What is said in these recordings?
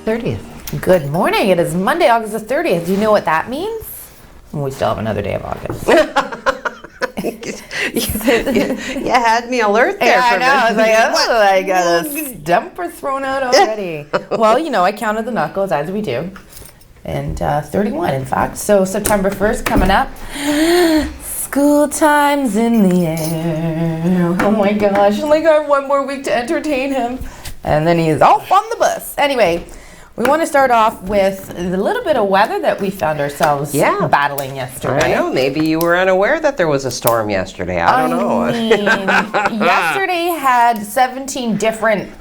30th. Good morning. It is Monday, August the 30th. Do you know what that means? We still have another day of August. You had me alert there. Yeah, I know. I was like, oh, I got a stumper thrown out already. Well, you know, I counted the knuckles, as we do. And 31, in fact. So September 1st coming up. School time's in the air. Oh my gosh. Like, I have one more week to entertain him. And then he's off on the bus. Anyway, we want to start off with a little bit of weather that we found ourselves battling yesterday. I know. Maybe you were unaware that there was a storm yesterday. I don't know. Yesterday had 17 different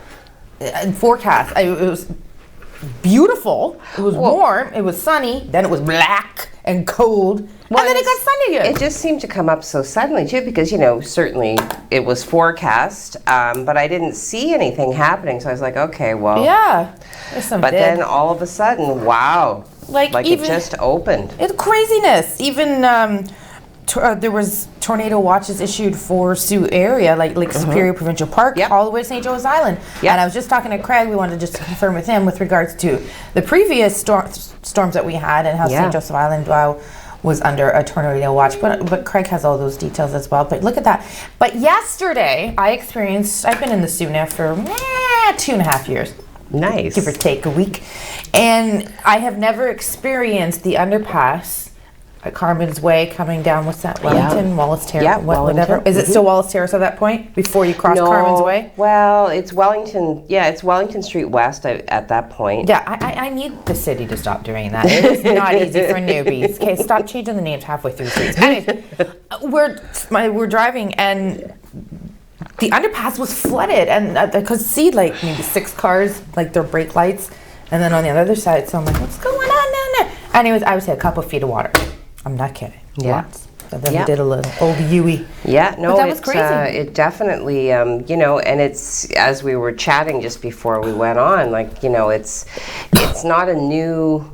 forecasts. It was beautiful. It was warm. It was sunny. Then it was black and cold. Well, and then it got sunny again. It just seemed to come up so suddenly, too, because, you know, certainly it was forecast, but I didn't see anything happening. So I was like, okay, well. Yeah. But then all of a sudden, wow. Like even, it just opened. It's craziness. Even there was tornado watches issued for Sault area, like Lake Superior Provincial Park, all the way to St. Joe's Island. And I was just talking to Craig. We wanted to just confirm with him with regards to the previous storms that we had and how St. Joseph Island was under a tornado watch. But Craig has all those details as well. But look at that. But yesterday, I've been in the Sault now for 2.5 years. Nice. Give or take a week. And I have never experienced the underpass at Carmen's Way coming down, what's that, Wellington, Wallace Terrace? Yeah, whatever. Is it still Wallace Terrace at that point, before you cross Carmen's Way? Well, it's Wellington, it's Wellington Street West at that point. Yeah, I need the city to stop doing that. It's not easy for newbies. Okay, stop changing the names halfway through the streets. Anyway, we're driving and the underpass was flooded, and I could see like maybe 6 cars, like their brake lights, and then on the other side, so I'm like, what's going on down there? Anyways, I was at a couple of feet of water. I'm not kidding. Yeah. Lots. So then we did a little old Yui. Yeah, no, but that was crazy. It definitely, you know, and it's, as we were chatting just before we went on, like, you know, it's not a new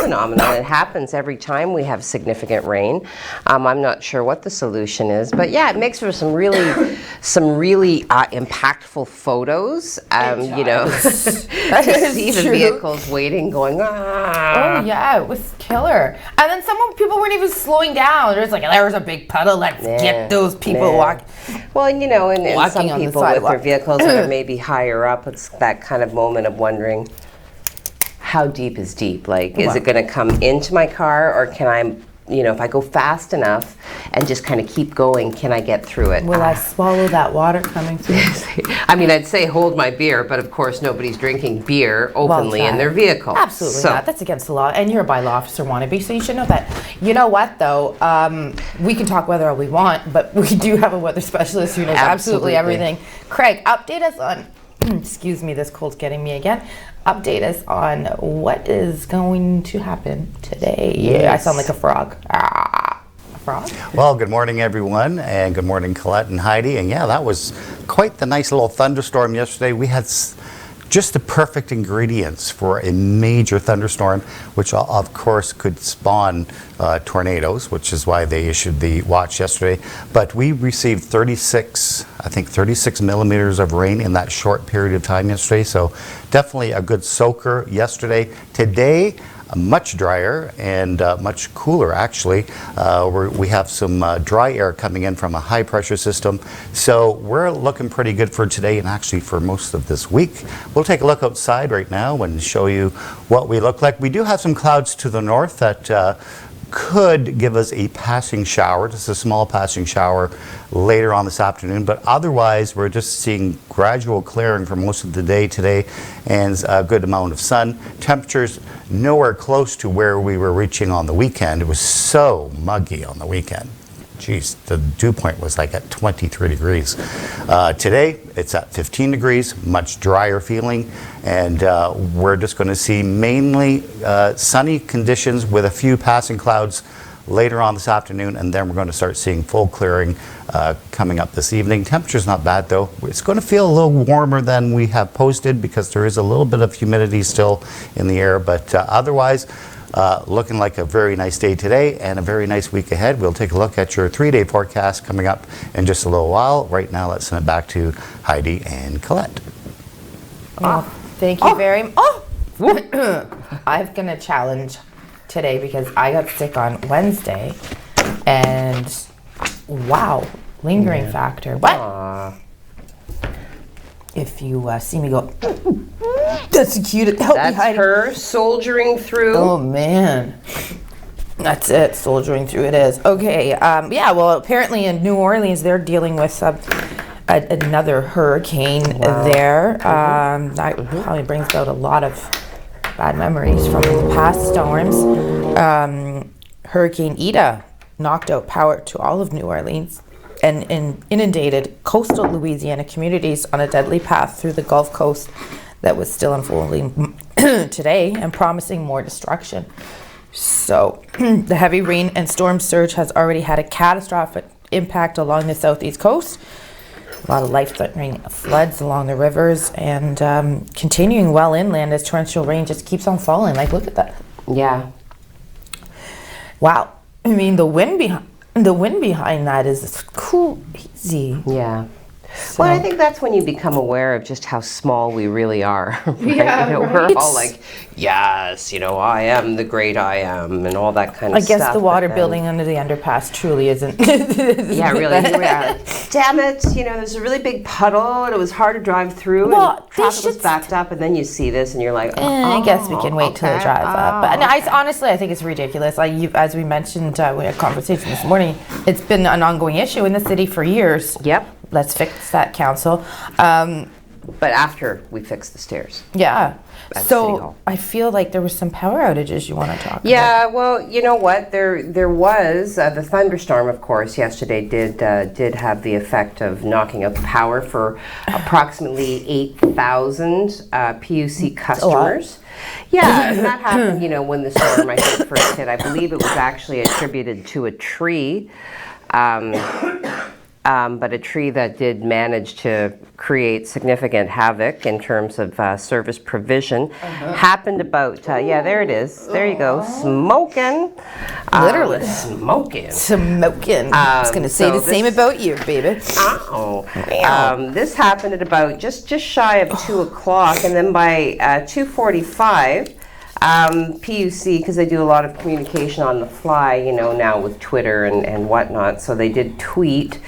phenomenon. It happens every time we have significant rain. I'm not sure what the solution is, but yeah, it makes for some really impactful photos. You know, to see the vehicles waiting, going, Oh yeah, it was killer. And then people weren't even slowing down. They're just like, there's a big puddle. Let's get those people walking. Well, you know, and some people with their vehicles that are maybe higher up, it's that kind of moment of wondering, how deep is deep? Like, is it going to come into my car, or can I, you know, if I go fast enough and just kind of keep going, can I get through it? Will I swallow that water coming through? I mean, I'd say hold my beer, but of course nobody's drinking beer openly in their vehicle. Absolutely not. That's against the law, and you're a bylaw officer wannabe, so you should know that. You know what, though? We can talk weather all we want, but we do have a weather specialist who knows absolutely everything. Craig, update us on, excuse me, this cold's getting me again. Update us on what is going to happen today. Yeah, I sound like a frog. A frog? Well, good morning, everyone, and good morning, Colette and Heidi. And yeah, that was quite the nice little thunderstorm yesterday. We had just the perfect ingredients for a major thunderstorm, which of course could spawn tornadoes, which is why they issued the watch yesterday. But we received 36 millimeters of rain in that short period of time yesterday. So definitely a good soaker yesterday. Today, much drier and much cooler, actually. We have some dry air coming in from a high pressure system. So we're looking pretty good for today and actually for most of this week. We'll take a look outside right now and show you what we look like. We do have some clouds to the north that could give us a passing shower, just a small passing shower later on this afternoon, but otherwise we're just seeing gradual clearing for most of the day today and a good amount of sun. Temperatures nowhere close to where we were reaching on the weekend. It was so muggy on the weekend. Geez, the dew point was like at 23 degrees. Today, it's at 15 degrees, much drier feeling, and we're just going to see mainly sunny conditions with a few passing clouds later on this afternoon, and then we're going to start seeing full clearing coming up this evening. Temperature's not bad, though. It's going to feel a little warmer than we have posted because there is a little bit of humidity still in the air, but otherwise, looking like a very nice day today and a very nice week ahead. We'll take a look at your 3-day forecast coming up in just a little while. Right now, let's send it back to Heidi and Colette. Oh, thank you very much. Oh, I'm going to challenge today because I got sick on Wednesday. And wow, lingering factor. But if you see me go, that's the cue to help me hide. That's her soldiering through. Oh man, that's it. Soldiering through it is. Okay. Yeah. Well, apparently in New Orleans they're dealing with another hurricane there. That probably brings about a lot of bad memories from the past storms. Hurricane Ida knocked out power to all of New Orleans and inundated coastal Louisiana communities on a deadly path through the Gulf Coast that was still unfolding today and promising more destruction. So the heavy rain and storm surge has already had a catastrophic impact along the southeast coast. A lot of life-threatening floods along the rivers and continuing well inland as torrential rain just keeps on falling. Like, look at that. Yeah. Wow. I mean, the wind behind that is crazy. Yeah. Well, I think that's when you become aware of just how small we really are. Right? Yeah, We're all like, yes, I am the great I am, and all that kind of stuff. I guess the water building under the underpass truly isn't. Yeah, really. Here we are. Damn it! there's a really big puddle, and it was hard to drive through. Well, and traffic was backed up, and then you see this, and you're like, I guess we can wait till it dries up. But honestly, I think it's ridiculous. As we mentioned, we had a conversation this morning. It's been an ongoing issue in the city for years. Yep. Let's fix that, council. But after we fix the stairs. Yeah. At City Hall. So I feel like there was some power outages you want to talk about. Yeah, well, you know what? There was the thunderstorm, of course, yesterday did have the effect of knocking out the power for approximately 8,000 PUC customers. Yeah, and that happened, when the storm, I think, first hit. I believe it was actually attributed to a tree. But a tree that did manage to create significant havoc in terms of service provision happened about, there it is. There you go. Smoking. Literally. Smoking. I was going to say the same about you, baby. This happened at about just shy of 2 o'clock, and then by 2:45, PUC, because they do a lot of communication on the fly, now with Twitter and whatnot, so they did tweet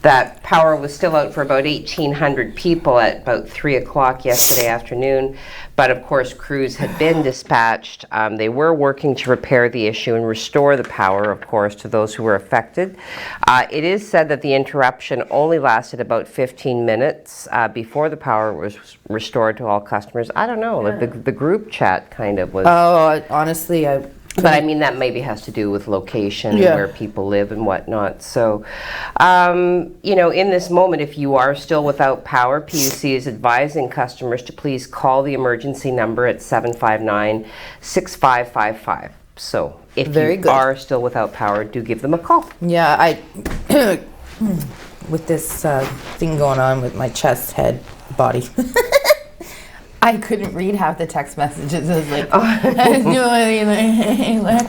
that power was still out for about 1,800 people at about 3 o'clock yesterday afternoon. But of course, crews had been dispatched. They were working to repair the issue and restore the power, of course, to those who were affected. It is said that the interruption only lasted about 15 minutes before the power was restored to all customers. I don't know, like the group chat kind of was. Oh, honestly, But I mean, that maybe has to do with location and where people live and whatnot. So, in this moment, if you are still without power, PUC is advising customers to please call the emergency number at 759-6555. So, if you are still without power, do give them a call. Yeah, with this thing going on with my chest, head, body. I couldn't read half the text messages. I was like,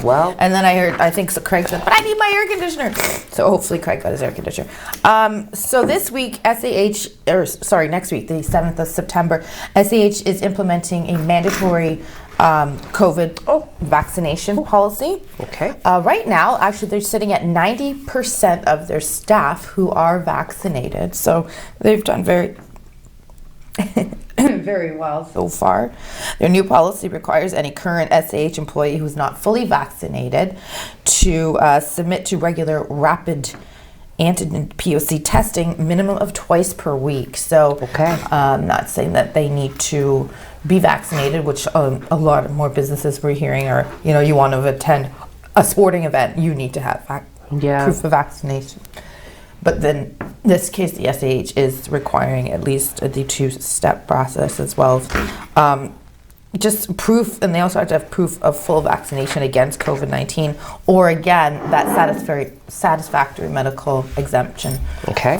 well, and then I think Craig said, but I need my air conditioner. So hopefully Craig got his air conditioner. So this week, next week, the 7th of September, SAH is implementing a mandatory COVID vaccination policy. Okay. Right now, actually, they're sitting at 90% of their staff who are vaccinated. So they've done very well so far. Their new policy requires any current SAH employee who's not fully vaccinated to submit to regular rapid antigen POC testing minimum of twice per week. So I'm not saying that they need to be vaccinated, which a lot more businesses we're hearing are, you want to attend a sporting event, you need to have proof of vaccination. But then in this case, the SAH is requiring at least the 2-step process as well. Just proof, and they also have to have proof of full vaccination against COVID-19, or again, that satisfactory medical exemption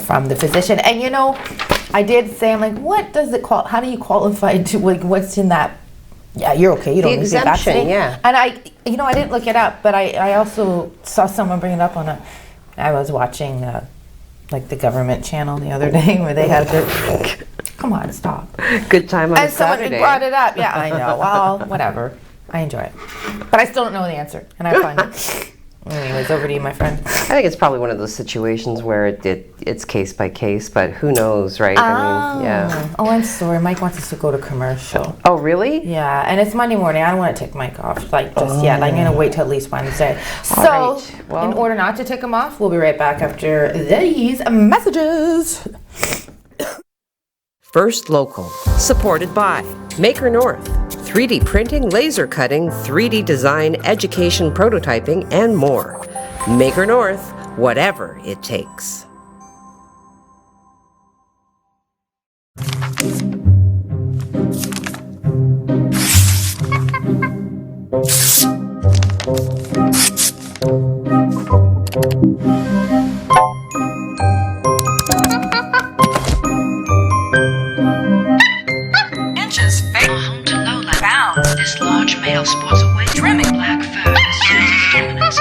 from the physician. And I did say, I'm like, what does it how do you qualify to, what's in that? Yeah, you're okay. You don't need to be vaccinated. Yeah. And I didn't look it up, but I also saw someone bring it up I was watching the government channel the other day where they had Come on, stop. Good time on a And someone Saturday. brought it up. Yeah, I know. Well, whatever. I enjoy it. But I still don't know the answer, and I find it. Anyways, over to you, my friend. I think it's probably one of those situations where it's case by case, but who knows, right? I mean, yeah. Oh, I'm sorry. Mike wants us to go to commercial. Oh, really? Yeah, and it's Monday morning. I don't want to take Mike off just yet. I'm going to wait till at least Wednesday. So, right. Well, in order not to take him off, we'll be right back after these messages. First Local, supported by Maker North, 3D printing, laser cutting, 3D design, education, prototyping, and more. Maker North, whatever it takes. Inches fake home to lowland bounds. This large male sports a wig trimming black fur as dominance.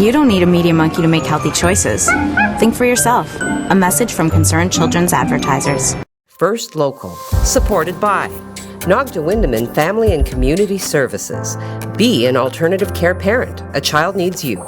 You don't need a media monkey to make healthy choices. Think for yourself. A message from Concerned Children's Advertisers. First Local, supported by Aug30 Family and Community Services. Be an alternative care parent. A child needs you.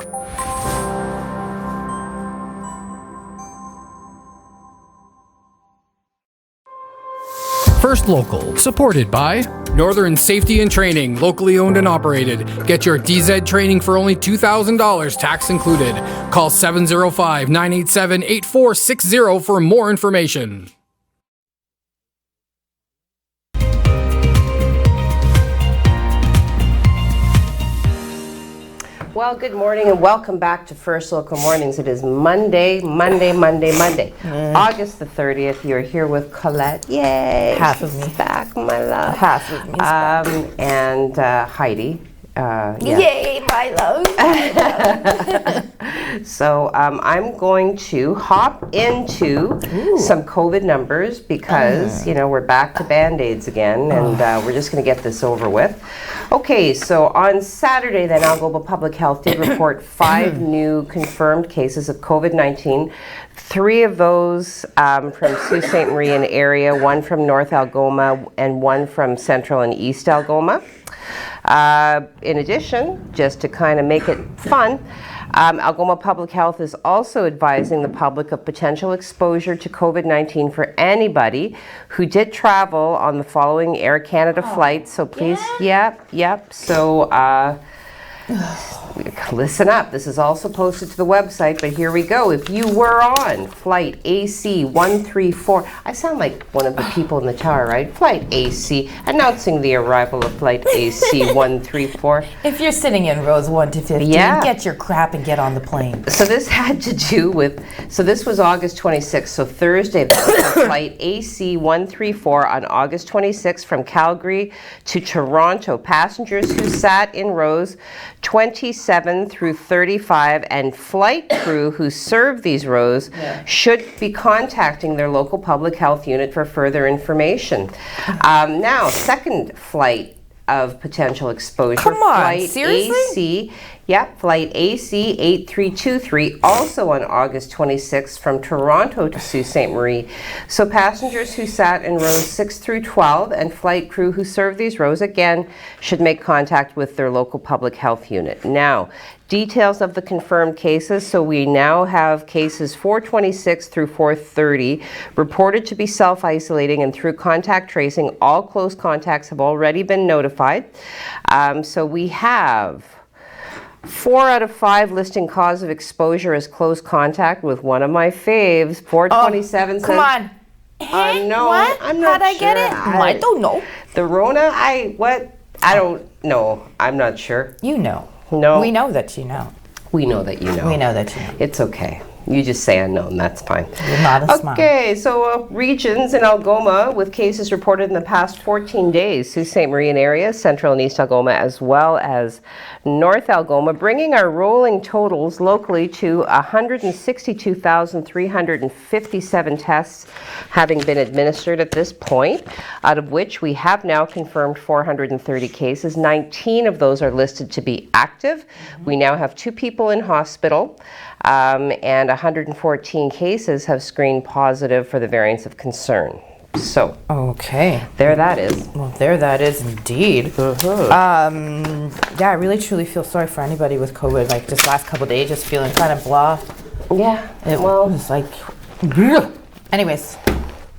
First Local, supported by Northern Safety and Training, locally owned and operated. Get your DZ training for only $2,000, tax included. Call 705-987-8460 for more information. Well, good morning and welcome back to First Local Mornings. It is Monday, August the 30th. You're here with Colette. Yay! Half of me. She's back, my love. Half of me is back. And Heidi. Yeah. Yay, my love. So I'm going to hop into some COVID numbers because, you know, we're back to Band-Aids again, and we're just going to get this over with. Okay, so on Saturday, then, Algoma Public Health did report 5 new confirmed cases of COVID-19. 3 of those from Sault Ste. Marie and area, 1 from North Algoma, and 1 from Central and East Algoma. In addition, just to kind of make it fun, Algoma Public Health is also advising the public of potential exposure to COVID-19 for anybody who did travel on the following Air Canada flights. So please, yep. So listen up. This is also posted to the website, but here we go. If you were on flight AC 134, I sound like one of the people in the tower, right? Flight AC, announcing the arrival of flight AC 134. If you're sitting in rows 1 to 15, get your crap and get on the plane. So this had to do with, so this was August 26th, so Thursday, flight AC 134 on August 26th from Calgary to Toronto. Passengers who sat in rows 27 through 35 and flight crew who serve these rows should be contacting their local public health unit for further information. Now, second flight of potential exposure. Come on, flight seriously? AC, flight AC 8323, also on August 26th from Toronto to Sault Ste. Marie. So passengers who sat in rows 6 through 12 and flight crew who serve these rows, again, should make contact with their local public health unit. Now, details of the confirmed cases. So we now have cases 426 through 430 reported to be self-isolating, and through contact tracing, all close contacts have already been notified. So we have 4 out of 5 listing cause of exposure as close contact with one of my faves. 427 says... Come on. No, what? I'm not How'd I get sure. it? I don't know. The Rona, I don't know. I'm not sure. You know. No. We know that you know. We know that you know. We know that you know. It's okay. You just say unknown, that's fine. You're not a smile. Okay, so regions in Algoma with cases reported in the past 14 days. Sault Ste. Marie and area, Central and East Algoma, as well as North Algoma, bringing our rolling totals locally to 162,357 tests having been administered at this point, out of which we have now confirmed 430 cases. 19 of those are listed to be active. We now have 2 people in hospital. And 114 cases have screened positive for the variants of concern. So Okay. there that is. Well, there that is indeed. Yeah, I really truly feel sorry for anybody with COVID. Like this last couple of days, just feeling kind of blah. Yeah. It Well, was like. Anyways,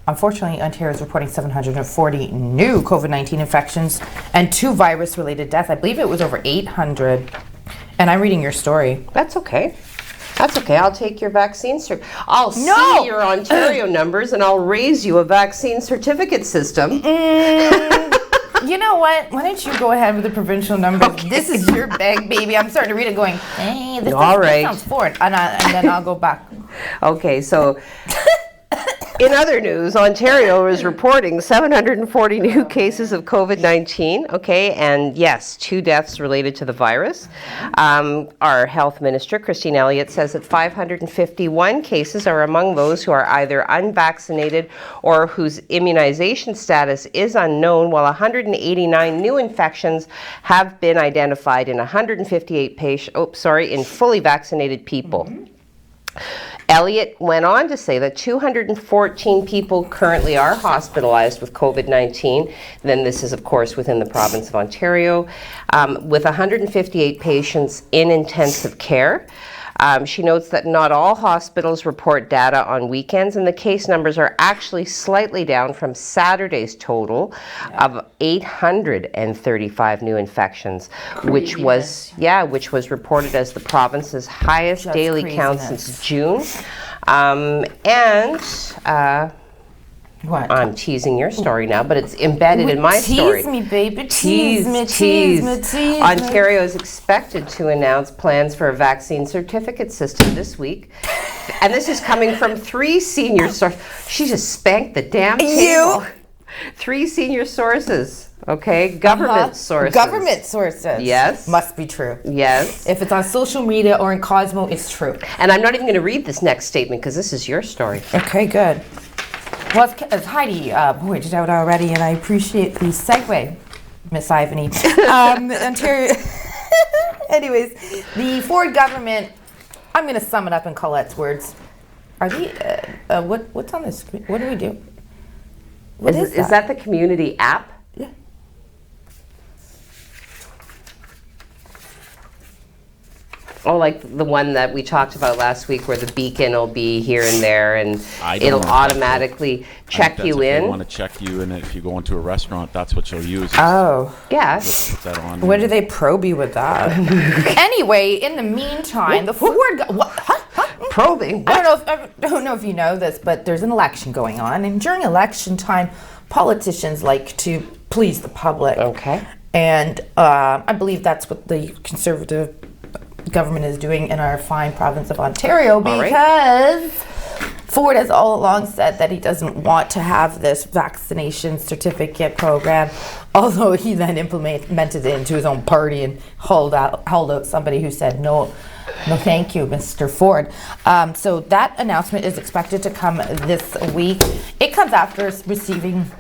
unfortunately, Ontario is reporting 740 new COVID-19 infections and 2 virus-related deaths. I believe it was over 800. And I'm reading your story. that's okay. That's okay. I'll take your vaccine I'll No! see your Ontario numbers and I'll raise you a vaccine certificate system. You know what? Why don't you go ahead with the provincial numbers? This is your bag, baby. I'm starting to read it going, hey, this, All this right. sounds forward. And then I'll go back. Okay, so in other news, Ontario is reporting 740 new cases of COVID-19, okay, and yes, 2 deaths related to the virus. Our health minister, Christine Elliott, says that 551 cases are among those who are either unvaccinated or whose immunization status is unknown, while 189 new infections have been identified in 158 in fully vaccinated people. Elliott went on to say that 214 people currently are hospitalized with COVID-19. Then this is, of course, within the province of Ontario, with 158 patients in intensive care. She notes that not all hospitals report data on weekends, and the case numbers are actually slightly down from Saturday's total of 835 new infections, which was reported as the province's highest daily count since June. What? I'm teasing your story now, but it's embedded in my story. Tease me, baby. Tease me. Ontario is expected to announce plans for a vaccine certificate system this week. And this is coming from 3 senior sources. She just spanked the damn table. 3 senior sources, okay? Government sources. Government sources. Yes. Must be true. Yes. If it's on social media or in Cosmo, it's true. And I'm not even going to read this next statement because this is your story. Okay, good. Well, as Heidi pointed out already, and I appreciate the segue, Miss Ivany. Ontario. Anyways, the Ford government. I'm going to sum it up in Colette's words. Are they? What's on the screen? What do we do? What is that the community app? Yeah. Oh, like the one that we talked about last week where the beacon will be here and there and I don't it'll know if automatically check you If in. they want to check you in, if you go into a restaurant, that's what you'll use. Oh. Yeah. Put that on. When do they probe you with that? Anyway, in the meantime, the Ford. Probing. I don't know if you know this, but there's an election going on, and during election time, politicians like to please the public. Okay. And I believe that's what the Conservative government is doing in our fine province of Ontario, because Ford has all along said that he doesn't want to have this vaccination certificate program, although he then implemented it into his own party and hauled out somebody who said no thank you, Mr. Ford. So that announcement is expected to come this week. It comes after receiving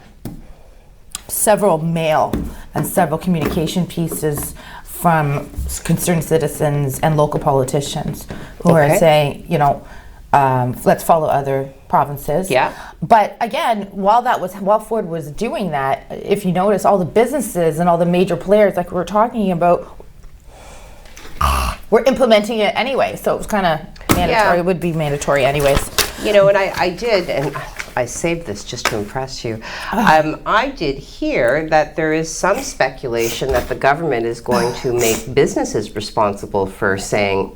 several mail and several communication pieces from concerned citizens and local politicians who are saying, let's follow other provinces. Yeah. But again, while Ford was doing that, if you notice, all the businesses and all the major players, like we were talking about, were implementing it anyway. So it was kind of mandatory. Yeah. It would be mandatory anyways. And I did, and I saved this just to impress you. I did hear that there is some speculation that the government is going to make businesses responsible for saying,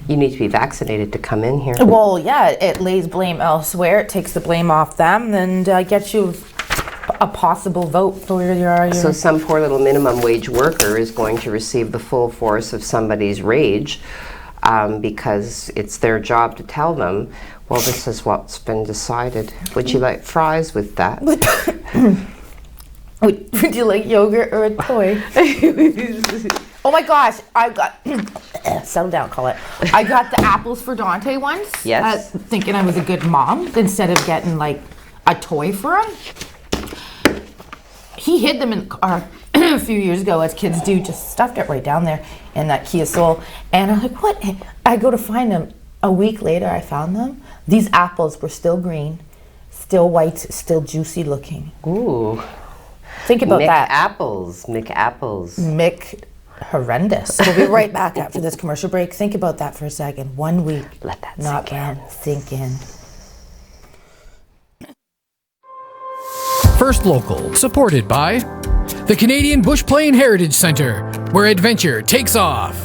you need to be vaccinated to come in here. Well, yeah, it lays blame elsewhere. It takes the blame off them and gets you a possible vote for your... So some poor little minimum wage worker is going to receive the full force of somebody's rage because it's their job to tell them, well, this is what's been decided. Would you like fries with that? Would you like yogurt or a toy? Oh my gosh, I got... settle down, Colette. I got the apples for Dante once. Yes. Thinking I was a good mom instead of getting like a toy for him. He hid them in the car a few years ago, as kids do, just stuffed it right down there in that Kia Soul. And I'm like, what? I go to find them. A week later, I found them. These apples were still green, Still white, still juicy looking. Ooh. Think about that. McApples. Mick horrendous. We'll be right back after this commercial break. Think about that for a second. 1 week. Let that not sink in. First Local, supported by the Canadian Bush Plain Heritage Centre, where adventure takes off.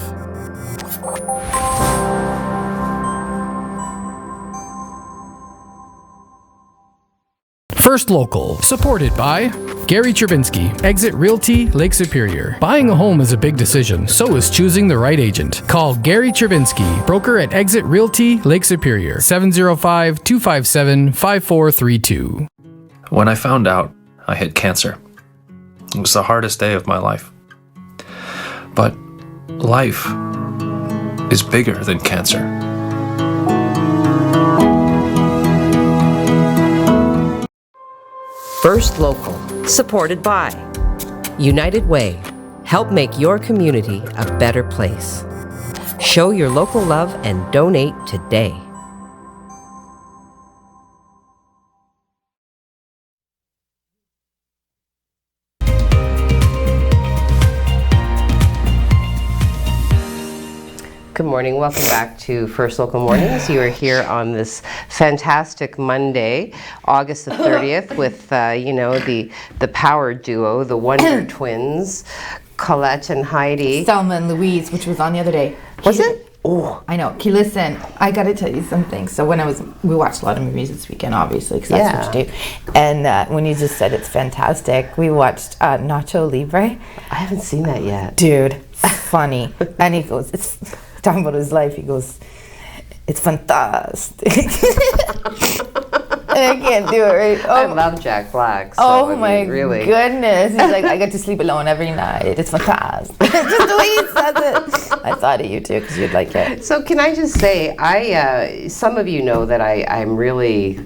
First Local, supported by Gary Chervinsky, Exit Realty, Lake Superior. Buying a home is a big decision, so is choosing the right agent. Call Gary Chervinsky, broker at Exit Realty, Lake Superior, 705-257-5432. When I found out I had cancer, it was the hardest day of my life. But life is bigger than cancer. First Local, supported by United Way. Help make your community a better place. Show your local love and donate today. Good morning. Welcome back to First Local Mornings. You are here on this fantastic Monday, August the 30th, with the power duo, the Wonder Twins, Colette and Heidi. Selma and Louise, which was on the other day. Was it? Oh, I know. Okay, listen, I got to tell you something. So we watched a lot of movies this weekend, obviously, because that's what you do. And when you just said it's fantastic, we watched Nacho Libre. I haven't seen that yet. Dude, funny. And he goes, it's talking about his life. He goes, it's fantastic. And I can't do it, right? I love Jack Black. So, oh my really. goodness. He's like, I get to sleep alone every night. It's fantastic. Just the way he says it. I thought of you too, because you'd like it. So can I just say, some of you know that I'm really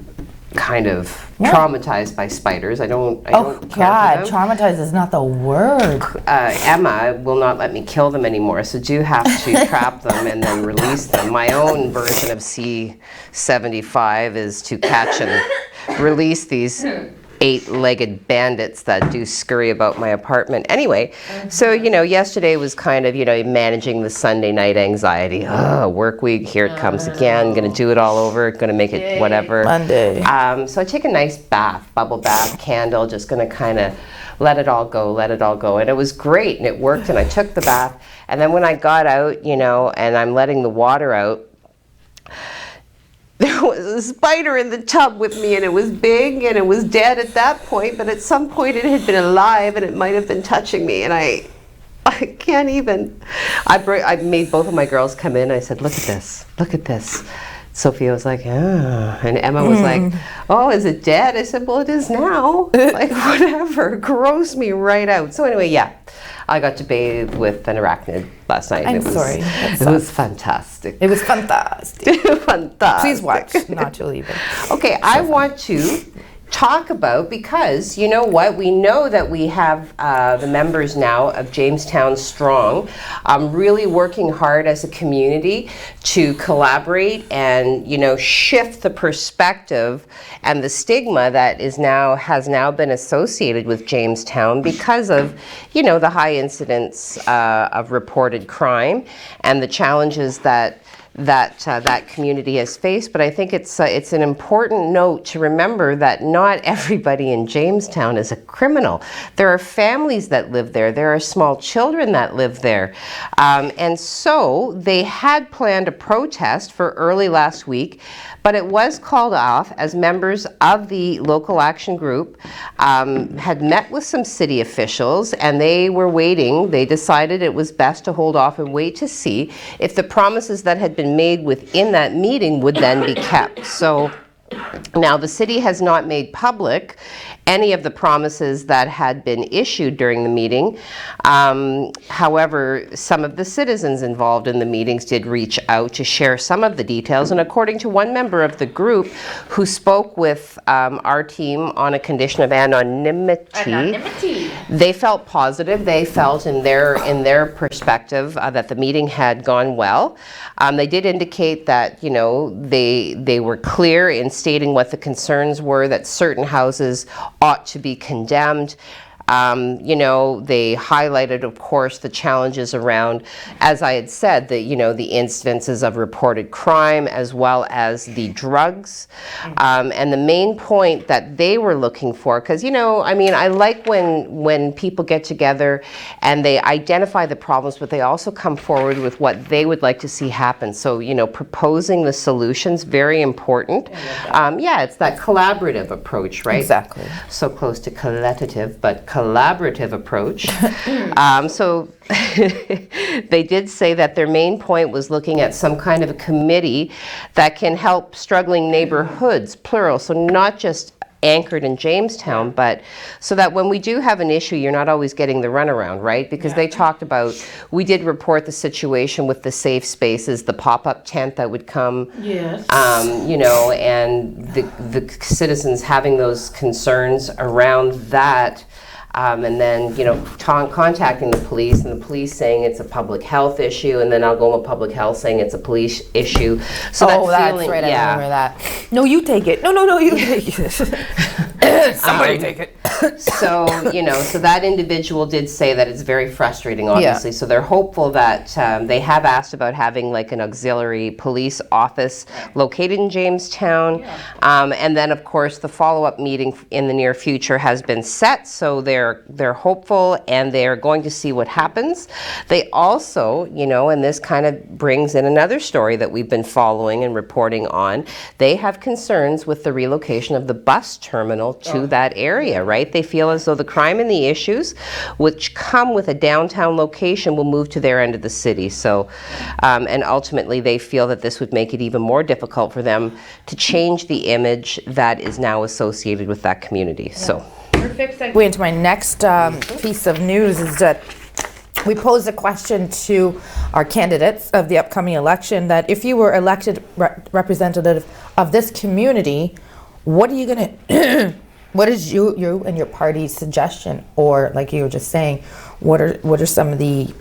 kind of traumatized by spiders. I don't care for them. Traumatized is not the word. Emma will not let me kill them anymore, so do have to trap them and then release them. My own version of C-75 is to catch and release these 8-legged bandits that do scurry about my apartment. Anyway, so, yesterday was kind of, managing the Sunday night anxiety. Work week, here it comes again. Going to do it all over. Going to make it whatever. Monday. So I take a nice bath, bubble bath, candle, just going to kind of let it all go. And it was great, and it worked, and I took the bath. And then when I got out, and I'm letting the water out, there was a spider in the tub with me, and it was big, and it was dead at that point, but at some point it had been alive, and it might have been touching me, and I can't even. I made both of my girls come in. I said, look at this. Sophia was like, and Emma was like, oh, is it dead? I said, well, it is now. Like, whatever. Gross me right out. So anyway, I got to bathe with an arachnid last night. I'm sorry. It was fantastic. It was fantastic. Fantastic. Please watch Nacho Libre. Okay, I want to talk about, because you know what, we know that we have the members now of Jamestown Strong really working hard as a community to collaborate and shift the perspective and the stigma that has now been associated with Jamestown because of the high incidence of reported crime and the challenges that community has faced. But I think it's an important note to remember that not everybody in Jamestown is a criminal. There are families that live there. There are small children that live there. And so they had planned a protest for early last week, but it was called off as members of the local action group had met with some city officials, and they were waiting. They decided it was best to hold off and wait to see if the promises that had been made within that meeting would then be kept. So now the city has not made public any of the promises that had been issued during the meeting. However, some of the citizens involved in the meetings did reach out to share some of the details, and according to one member of the group who spoke with our team on a condition of anonymity, they felt positive. They felt in their perspective that the meeting had gone well. They did indicate that they were clear in stating stating what the concerns were, that certain houses ought to be condemned. They highlighted, of course, the challenges around, as I had said, the incidences of reported crime as well as the drugs. And the main point that they were looking for, because, I like when people get together and they identify the problems, but they also come forward with what they would like to see happen. So, proposing the solutions, very important. It's that collaborative approach, right? Exactly. So close to collaborative, but collaborative approach. So they did say that their main point was looking at some kind of a committee that can help struggling neighborhoods, plural, so not just anchored in Jamestown, but so that when we do have an issue, you're not always getting the runaround, right? Because they talked about, we did report the situation with the safe spaces, the pop-up tent that would come, and the citizens having those concerns around that. And then, contacting the police, and the police saying it's a public health issue, and then Algoma Public Health saying it's a police issue. So that's right. I remember that. No, you take it. No, you take it. Somebody take it. So that individual did say that it's very frustrating, obviously. So they're hopeful that they have asked about having like an auxiliary police office located in Jamestown. And then, of course, the follow-up meeting in the near future has been set. So they're hopeful, and they're going to see what happens. They also, and this kind of brings in another story that we've been following and reporting on, they have concerns with the relocation of the bus terminal to that area, right? They feel as though the crime and the issues which come with a downtown location will move to their end of the city. So, and ultimately they feel that this would make it even more difficult for them to change the image that is now associated with that community. So. Perfect segue into my next piece of news is that we posed a question to our candidates of the upcoming election that if you were elected representative of this community, what are you going to, what is you and your party's suggestion? Or like you were just saying, what are some of the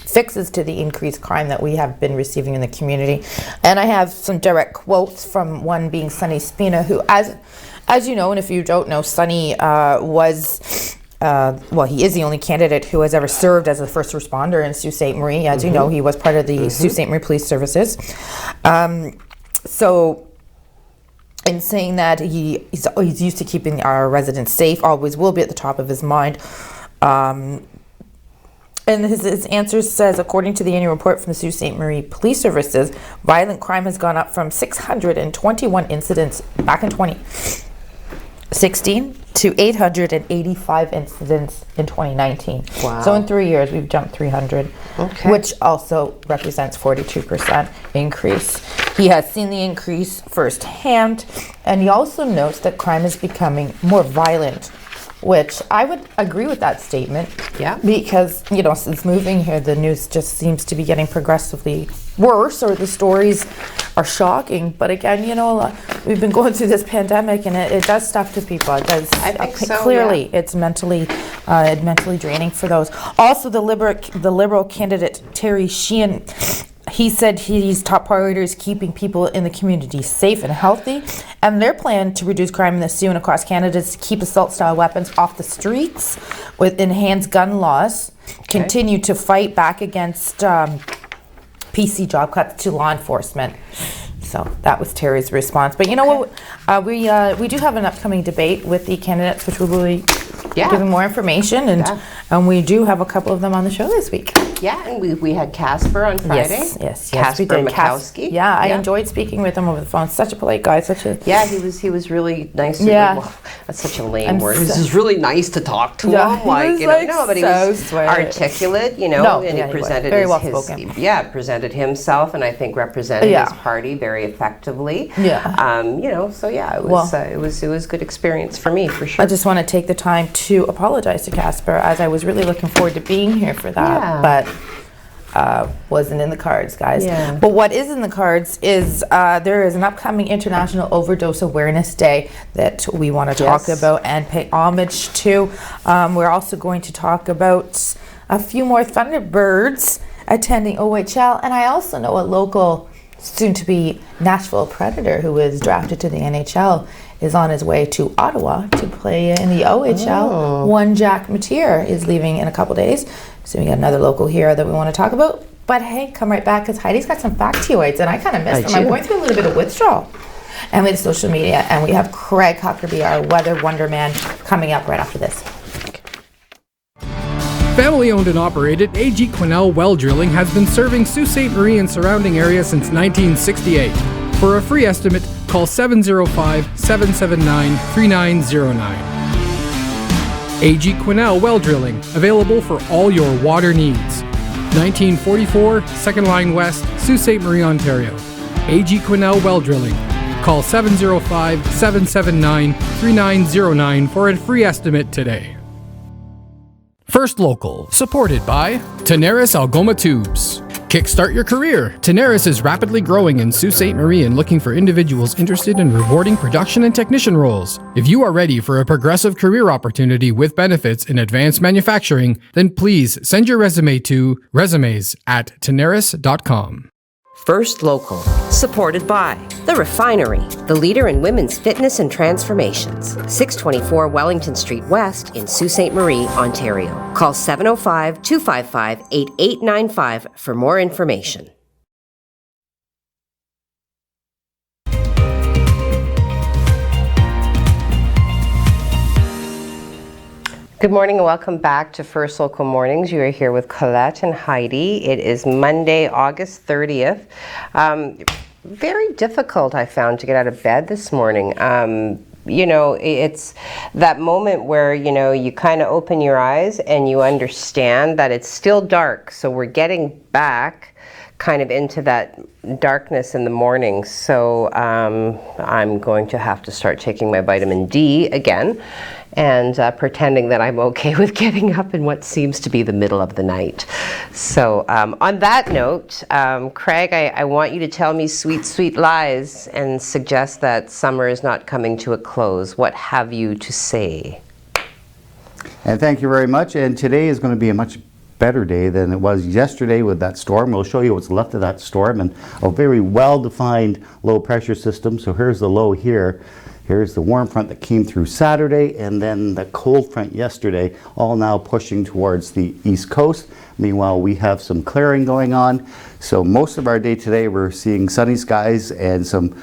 fixes to the increased crime that we have been receiving in the community? And I have some direct quotes from one being Sonny Spina, who as you know, and if you don't know, Sonny was, he is the only candidate who has ever served as a first responder in Sault Ste. Marie. As you know, he was part of the Sault Ste. Marie Police Services. So, in saying that he's used to keeping our residents safe, always will be at the top of his mind. And his answer says, according to the annual report from the Sault Ste. Marie Police Services, violent crime has gone up from 621 incidents back in 2016 to 885 incidents in 2019. Wow. So in 3 years, we've jumped 300, which also represents 42% increase. He has seen the increase firsthand, and he also notes that crime is becoming more violent, which I would agree with that statement. Yeah. Because, since moving here, the news just seems to be getting progressively worse, or the stories are shocking. But again, we've been going through this pandemic, and it does stuff to people. It does. I think so, clearly, it's mentally draining for those. Also, the Liberal candidate, Terry Sheehan, he said his top priority is keeping people in the community safe and healthy, and their plan to reduce crime in the Sioux and across Canada is to keep assault-style weapons off the streets with enhanced gun laws, continue to fight back against PC job cuts to law enforcement. So that was Terry's response. But you know what? We do have an upcoming debate with the candidates, which will be giving more information, and we do have a couple of them on the show this week. Yeah, and we had Casper on Friday. Yes, Casper we did. Mikowski. I enjoyed speaking with him over the phone. Such a polite guy. He was really nice. That's such a lame word. It was so- just really nice to talk to him. but he was was articulate, and he presented very well spoken. Presented himself, and I think represented his party very effectively. It was good experience for me, for sure. I just want to take the time to apologize to Casper, as I was really looking forward to being here for that, but wasn't in the cards, guys. But what is in the cards is there is an upcoming International Overdose Awareness Day that we want to talk about and pay homage to. We're also going to talk about a few more Thunderbirds attending OHL, and I also know a local soon-to-be Nashville Predator, who was drafted to the NHL, is on his way to Ottawa to play in the OHL. One Jack Mateer is leaving in a couple days. So we got another local hero that we want to talk about. But hey, come right back, because Heidi's got some factoids, and I kind of missed them. I'm going through a little bit of withdrawal. And we have social media, and we have Craig Huckerby, our weather wonder man, coming up right after this. Family owned and operated, AG Quinnell Well Drilling has been serving Sault Ste. Marie and surrounding area since 1968. For a free estimate, call 705-779-3909. AG Quinnell Well Drilling, available for all your water needs. 1944, Second Line West, Sault Ste. Marie, Ontario. AG Quinnell Well Drilling. Call 705-779-3909 for a free estimate today. First Local, supported by Tenaris Algoma Tubes. Kickstart your career. Tenaris is rapidly growing in Sault Ste. Marie and looking for individuals interested in rewarding production and technician roles. If you are ready for a progressive career opportunity with benefits in advanced manufacturing, then please send your resume to resumes@tenaris.com. First Local, supported by The Refinery, the leader in women's fitness and transformations. 624 Wellington Street West in Sault Ste. Marie, Ontario. Call 705-255-8895 for more information. Good morning and welcome back to First Local Mornings. You are here with Colette and Heidi. It is Monday, August 30th. Very difficult, I found, to get out of bed this morning. You know, it's that moment where, you know, you kind of open your eyes and you understand that it's still dark. So we're getting back kind of into that darkness in the morning. So I'm going to have to start taking my vitamin D again and pretending that I'm okay with getting up in what seems to be the middle of the night. So on that note, Craig, I want you to tell me sweet, sweet lies and suggest that summer is not coming to a close. What have you to say? And thank you very much. And today is going to be a much better day than it was yesterday with that storm. We'll show you what's left of that storm and a very well-defined low pressure system. So here's the low here. Here's the warm front that came through Saturday, and then the cold front yesterday, all now pushing towards the east coast. Meanwhile, we have some clearing going on. So most of our day today, we're seeing sunny skies and some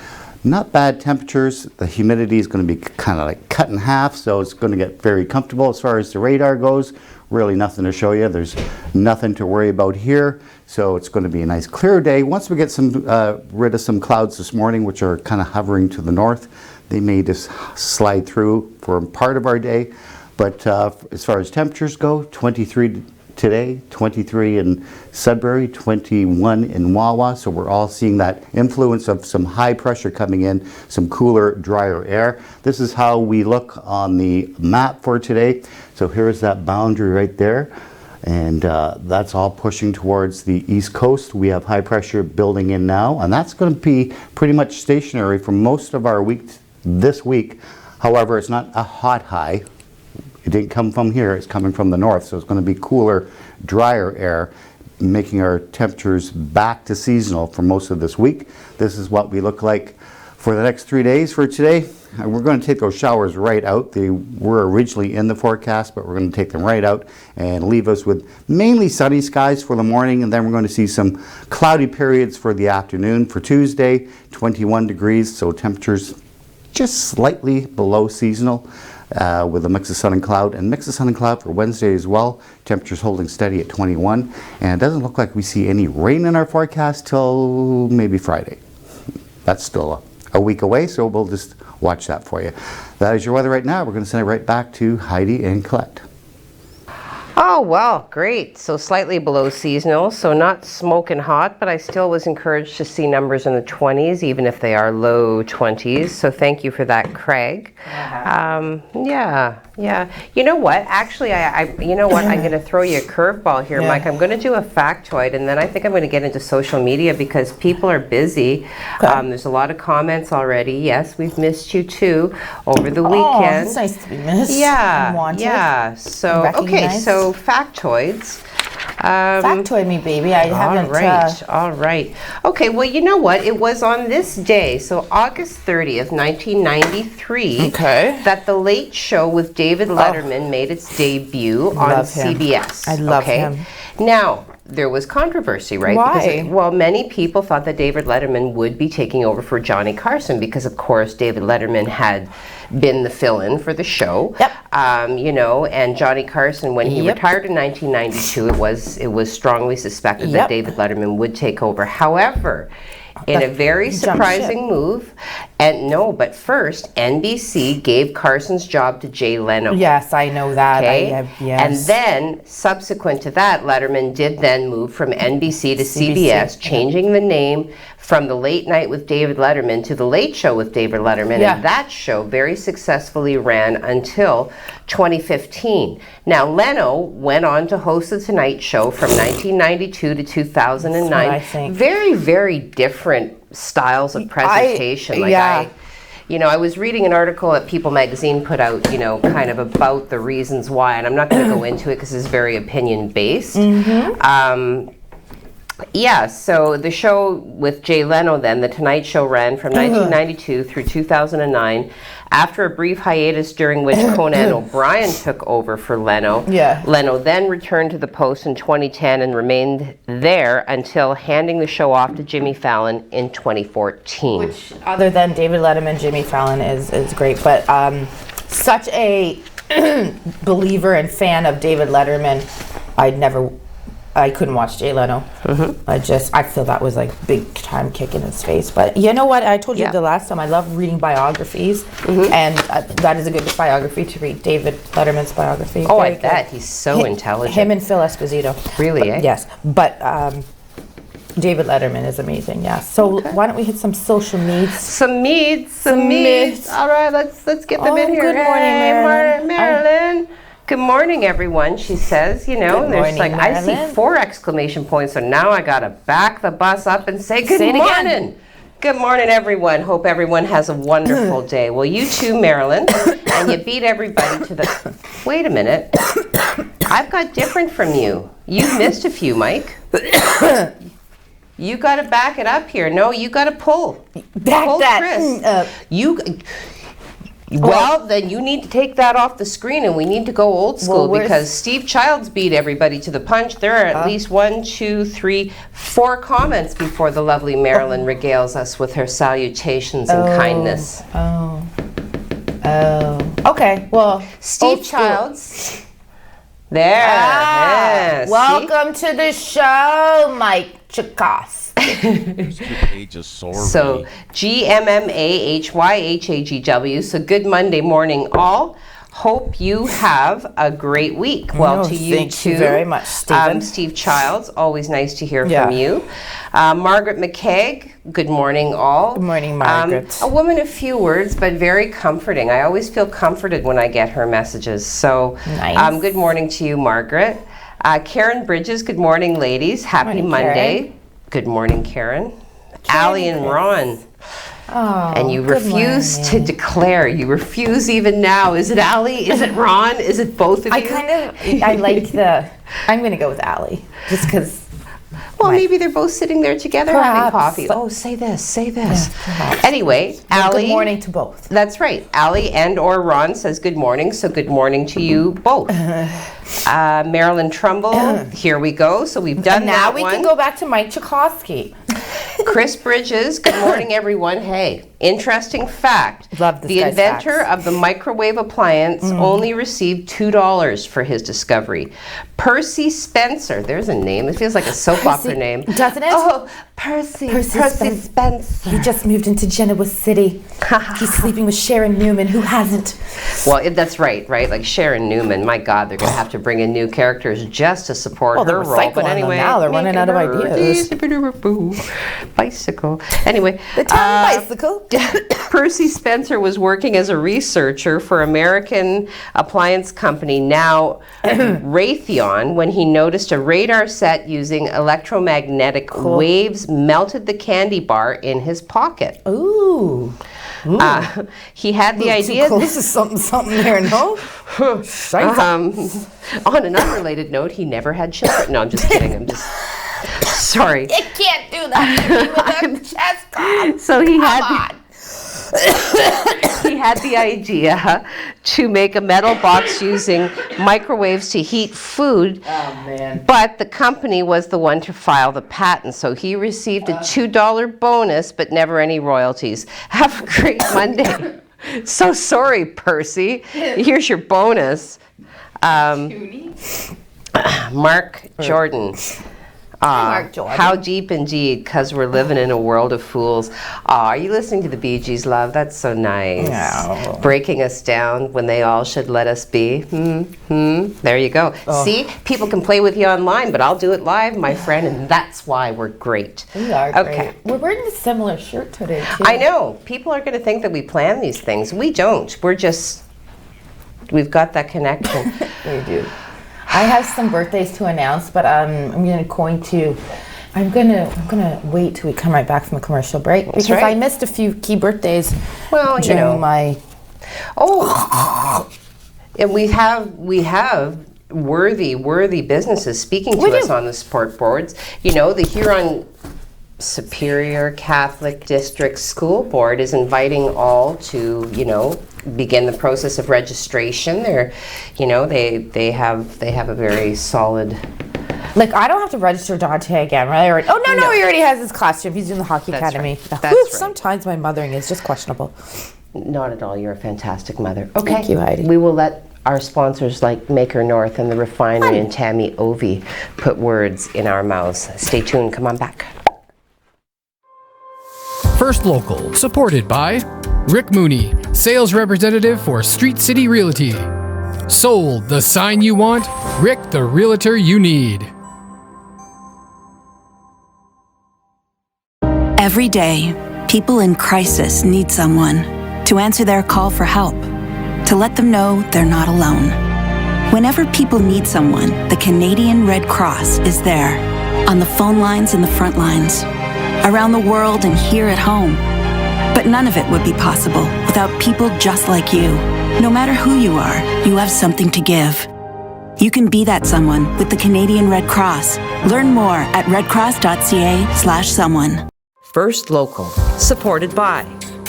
not bad temperatures. The humidity is going to be kind of like cut in half, so it's going to get very comfortable. As far as the radar goes, really nothing to show you. There's nothing to worry about here. So it's going to be a nice clear day. Once we get some rid of some clouds this morning, which are kind of hovering to the north, they may just slide through for part of our day. But as far as temperatures go, 23 today, 23 in Sudbury, 21 in Wawa. So we're all seeing that influence of some high pressure coming in, some cooler, drier air. This is how we look on the map for today. So here's that boundary right there. And that's all pushing towards the east coast. We have high pressure building in now, and that's going to be pretty much stationary for most of our week this week. However, it's not a hot high. It didn't come from here, it's coming from the north, so it's going to be cooler, drier air, making our temperatures back to seasonal for most of this week. This is what we look like for the next 3 days. For today, we're going to take those showers right out. They were originally in the forecast, but we're going to take them right out and leave us with mainly sunny skies for the morning, and then we're going to see some cloudy periods for the afternoon. For Tuesday, 21 degrees, so temperatures just slightly below seasonal with a mix of sun and cloud, and mix of sun and cloud for Wednesday as well. Temperatures holding steady at 21, and it doesn't look like we see any rain in our forecast till maybe Friday. That's still a week away, so we'll just watch that for you. That is your weather right now. We're going to send it right back to Heidi and Colette. Oh, well, great. So slightly below seasonal, so not smoking hot, but I still was encouraged to see numbers in the 20s, even if they are low 20s. So thank you for that, Craig. Yeah. You know what? Actually, you know what? I'm going to throw you a curveball here, Mike. I'm going to do a factoid, and then I think I'm going to get into social media because people are busy. There's a lot of comments already. Yes, we've missed you too over the weekend. Oh, it's nice to be missed. Yeah. And wanted. Yeah. So, okay, so factoids. Factoid me, baby. I haven't. All right. Okay, well, you know what? It was on this day, so August 30th, 1993, that The Late Show with David Letterman made its debut on CBS. I love him. Now, there was controversy, right? Why? Because, many people thought that David Letterman would be taking over for Johnny Carson because, of course, David Letterman had been the fill-in for the show. Yep. And Johnny Carson, when he retired in 1992, it was strongly suspected that David Letterman would take over. However, in a very surprising move, but first, NBC gave Carson's job to Jay Leno. Yes, I know that. Okay? And then, subsequent to that, Letterman did then move from NBC to CBS, changing the name from The Late Night with David Letterman to The Late Show with David Letterman. And that show very successfully ran until 2015. Now, Leno went on to host The Tonight Show from 1992 to 2009. That's what I think. Very, very different styles of presentation. I was reading an article that People Magazine put out, kind of about the reasons why, and I'm not going to go into it because it's very opinion-based. So the show with Jay Leno then, The Tonight Show, ran from 1992 through 2009. After a brief hiatus during which Conan O'Brien took over for Leno, Leno then returned to the post in 2010 and remained there until handing the show off to Jimmy Fallon in 2014. Which, other than David Letterman, Jimmy Fallon is great, but such a believer and fan of David Letterman, I couldn't watch Jay Leno. I feel that was like big time kick in his face. But you know what? I told you the last time, I love reading biographies, and that is a good biography to read. David Letterman's biography. Oh, I bet. He's so intelligent. Him and Phil Esposito. Really, eh? Yes. But David Letterman is amazing, yeah. So why don't we hit some social needs? Some needs. All right, let's get them in here. Good morning, Marilyn. Good morning, everyone, she says. There's morning, like, Marilyn. I see 4 exclamation points, so now I got to back the bus up and say good morning. Again. Good morning, everyone. Hope everyone has a wonderful day. Well, you too, Marilyn, and you beat everybody to the... Wait a minute. I've got different from you. You missed a few, Mike. You got to back it up here. No, you got to pull. Pull Chris. Then you need to take that off the screen, and we need to go old school because Steve Childs beat everybody to the punch. There are at least 1, 2, 3, 4 comments before the lovely Marilyn regales us with her salutations and kindness. Okay, well, Steve Childs. There. Welcome to the show, Mike Chakos. So GMMAHYHAGW. So good Monday morning, all. Hope you have a great week. Well, to you thank too. You very much, Stephen. Steve Childs, always nice to hear from you. Margaret McKeag, good morning, all. Good morning, Margaret. A woman of few words, but very comforting. I always feel comforted when I get her messages. So, nice. Good morning to you, Margaret. Karen Bridges, good morning, ladies. Happy Monday. Karen. Good morning, Karen. Allie and Ron. Oh, and you refuse to declare. You refuse even now. Is it Allie? Is it Ron? Is it both of you? I like I'm going to go with Allie. Just because. Well, maybe they're both sitting there together having coffee. Oh, say this. Yeah, anyway, Allie. Good morning to both. That's right. Allie and or Ron says good morning, so good morning to you both. Marilyn Trumbull, here we go. So we've done now that we one. can go back to Mike Chakosky. Chris Bridges, good morning, everyone. Hey, interesting fact. Love this The guy's inventor facts. of the microwave appliance only received $2 for his discovery. Percy Spencer, there's a name. It feels like a soap opera name. Doesn't it? Oh, Percy Spencer. He just moved into Genoa City. He's sleeping with Sharon Newman. Who hasn't? Well, that's right? Like Sharon Newman. My God, they're going to have to bring in new characters just to support her role. But anyway, now they're running out of ideas. Bicycle. Anyway, the town bicycle. Percy Spencer was working as a researcher for American appliance company, now Raytheon, when he noticed a radar set using electromagnetic waves melted the candy bar in his pocket. Ooh. He had the Too idea. close to something there, no? On an unrelated note, he never had children. No, I'm just kidding. I'm just sorry. You can't do that with a chest cough. So he had the idea to make a metal box using microwaves to heat food. Oh, man. But the company was the one to file the patent, so he received a $2 bonus, but never any royalties. Have a great Monday. So sorry, Percy. Here's your bonus. Mark Jordan. Mark Jordan. How deep indeed, because we're living in a world of fools. Are you listening to the Bee Gees, love? That's so nice. No. Breaking us down when they all should let us be. There you go. See, people can play with you online, but I'll do it live, my friend, and that's why we're great. We are Okay. great. We're wearing a similar shirt today, too. I know. People are going to think that we plan these things. We don't. We've got that connection. We do. I have some birthdays to announce, but I'm going to wait till we come right back from a commercial break because right. I missed a few key birthdays during my. Oh, and we have worthy businesses speaking to us on the sport boards. You know, the Huron Superior Catholic District School Board is inviting all to, begin the process of registration. They have a very solid. Like, I don't have to register Dante again, right? He already has his costume. He's in the hockey academy. Right. That's right. Sometimes my mothering is just questionable. Not at all. You're a fantastic mother. Okay. Thank you, Heidi. We will let our sponsors like Maker North and the Refinery and Tammy Ovi put words in our mouths. Stay tuned. Come on back. First Local, supported by Rick Mooney, sales representative for Street City Realty. Sold, the sign you want, Rick, the realtor you need. Every day, people in crisis need someone to answer their call for help, to let them know they're not alone. Whenever people need someone, the Canadian Red Cross is there, on the phone lines and the front lines, around the world and here at home. But none of it would be possible without people just like you. No matter who you are, you have something to give. You can be that someone with the Canadian Red Cross. Learn more at redcross.ca/someone. First Local, supported by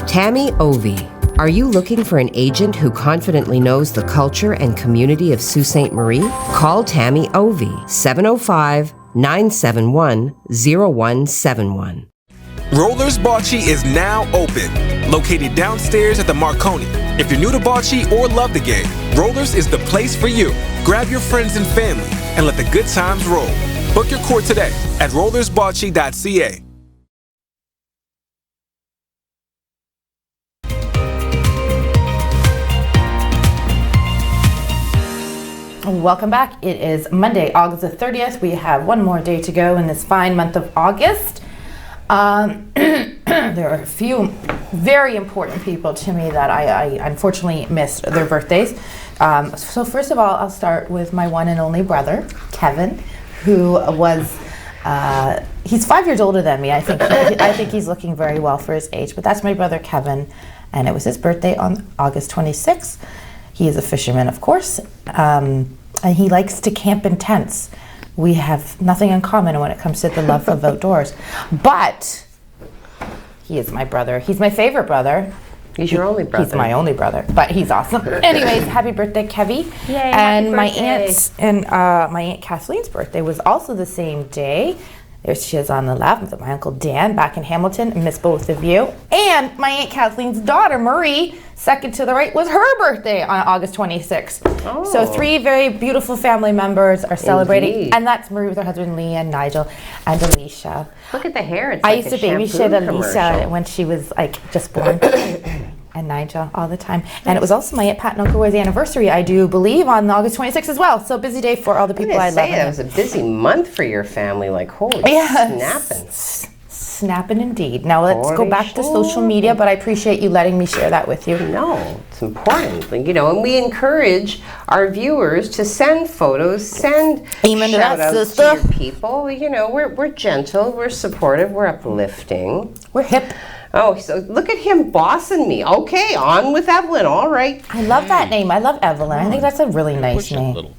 Tammy Ovi. Are you looking for an agent who confidently knows the culture and community of Sault Ste. Marie? Call Tammy Ovi, 705-971-0171. Rollers Bocce is now open, located downstairs at the Marconi. If you're new to bocce or love the game, Rollers is the place for you. Grab your friends and family and let the good times roll. Book your court today at rollersbocce.ca. Welcome back. It is Monday, August the 30th. We have one more day to go in this fine month of August. There are a few very important people to me that I unfortunately missed their birthdays. So first of all, I'll start with my one and only brother, Kevin, who was, he's 5 years older than me. I think he's looking very well for his age, but that's my brother, Kevin, and it was his birthday on August 26th. He is a fisherman, of course, and he likes to camp in tents. We have nothing in common when it comes to the love of outdoors. But he is my brother. He's my favorite brother. He's your only brother. He's my only brother, but he's awesome. Anyways, happy birthday, Kevy. Yay, and my my Aunt Kathleen's birthday was also the same day. There she is on the left with my Uncle Dan back in Hamilton. I miss both of you. And my Aunt Kathleen's daughter, Marie, second to the right, was her birthday on August 26th. Oh. So 3 very beautiful family members are celebrating. Indeed. And that's Marie with her husband, Lee, and Nigel, and Alicia. Look at the hair. It's I like used to a shampoo babysit Alicia commercial. when she was just born. And Nigel all the time. And it was also my Aunt Pat and Uncle Roy's anniversary, I do believe, on August 26th as well. So busy day for all the people I love. It was a busy month for your family. Like, holy snapping. Snapping indeed. Now let's go Holy back to social media, but I appreciate you letting me share that with you. No, it's important. And we encourage our viewers to send photos, send Amen to that, shout-outs sister. to your people. We're gentle, we're supportive, we're uplifting. We're hip. Oh, so look at him bossing me. Okay, on with Evelyn. All right. I love that name. I love Evelyn. I think that's a really nice name.